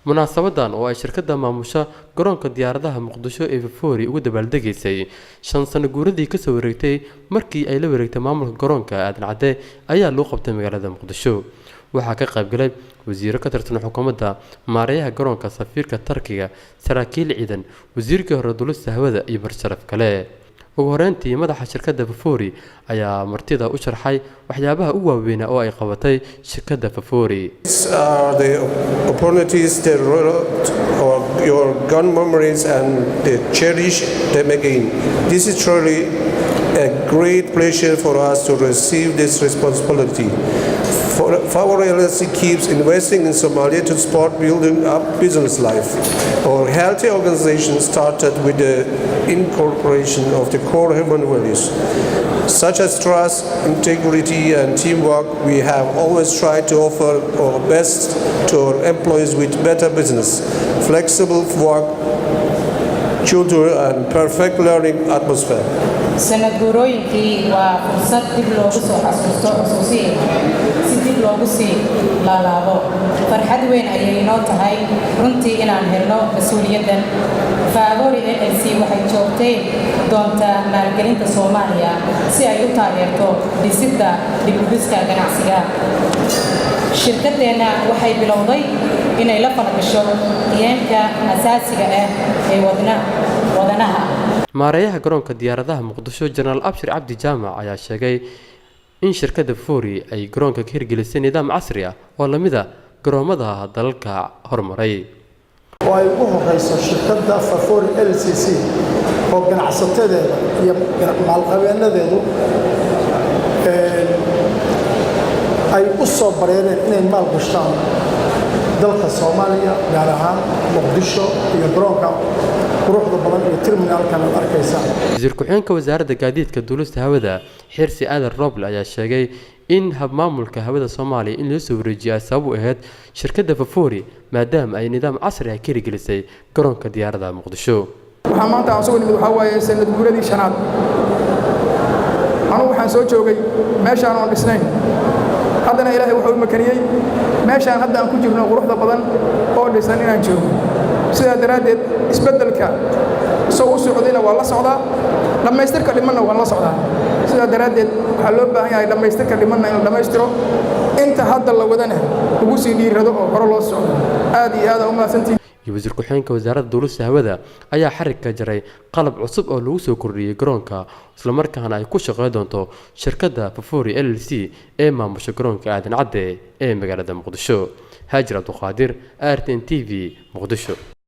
munaasabadan oo ay shirkadda maamusha garoonka diyaaradaha Muqdisho ee Fafori ugu dabaaldegaysay 5 sano guuradii ka soo wareegtay markii ay la wareegtay maamulka garoonka Aadan Cadde ayaa loo qabtay magaalada Muqdisho waxaa ka qayb galay wasiirka ka tirsan xukuumadda maareeyaha garoonka safiirka Turkiga saraakiil ciidan wasiirka hore dowladda hawada iyo barsharaf kale ugu horeyntii madaxa shirkadda Fafori ayaa martida u sharxay waxyaabaha ugu waaweyn oo ay qabatay shirkadda Fafori. The opportunities that or your gun memories and they cherish them again. This is truly a great pleasure for us to receive this responsibility. Fafori LLC keeps investing in Somalia to support building up business life. Our healthy organization started with the incorporation of the core human values, such as trust, integrity, and teamwork. We have always tried to offer our best to our employees with better business, flexible work, culture, and perfect learning atmosphere. sanad guurooyinkii waa fursad dib loogu soo xasuusto si dib loogu sii laalaabo farxad weyn ayay inoo tahay runtii inaan helno mas'uuliyaddan. Fafori LLC waxay joogtay doontaa maalgelinta Soomaaliya si ay u taageerto dhisidda dib u dhiska ganacsiga. Shirkaddeena waxay bilowday inay la falgasho qiyamka asaasiga ah ee wadanaha. maareeyaha garoonka diyaaradaha Muqdisho General Abshir Abdi Jaamac ayaa sheegay in shirkadda Fafori ay garoonka ka hirgelisay nidaam casri ah oo la mid ah garoomada dalalka horumaray. Way u horeyso shirkadda Fafori LLC oo ganacsatada iyo maalqabeenadeedu ay u soo bareereen inay maal gashtaan dalka Soomaaliya gaar ahaan Muqdisho iyo garoonka quruxda badan iyo terminalkan aad arkaysaa. wasiir ku-xigeenka wasaaradda gaadiidka duulista hawada Xirsi Aadan Roble ayaa sheegay in hab maamulka hawada Soomaaliya in loo soo wareejiyo sabab u ahayd shirkadda Fafori maadaama ay nidaam casri ah ka hirgelisay garoonka diyaaradaha Muqdisho. waxaa maanta aan soo nimid waxa waaye sanad guuradii shanaad anigu waxaan soo joogay meeshaan oo dhisnayn haddana ilaahay wuxuu u makaniyay meeshaan hadda aan ku jirno quruxda badan oo dhisan inaan joogo sidaa daraaddeed isbeddelka soo u socdayna waa la socdaa dhammaystirka dhimanna waa la socdaa sidaa daraaddeed waxaa loo baahan yahay dhammaystirka dhimanna in la dhammaystiro inta hadda la wadana ugu sii dhiirado oo hore loo socdo aad iyo aad u mahadsantihiin. wasiir ku-xigeenka wasaaradda duulista hawada ayaa xarig ka jaray qalab cusub oo lagu soo kordhiyay garoonka isla markaana ay ku shaqeyn doonto shirkadda Fafori LLC ee maamusha garoonka Aadan Cadde ee magaalada Muqdisho. Haajir Abduqaadir, RTN TV, Muqdisho.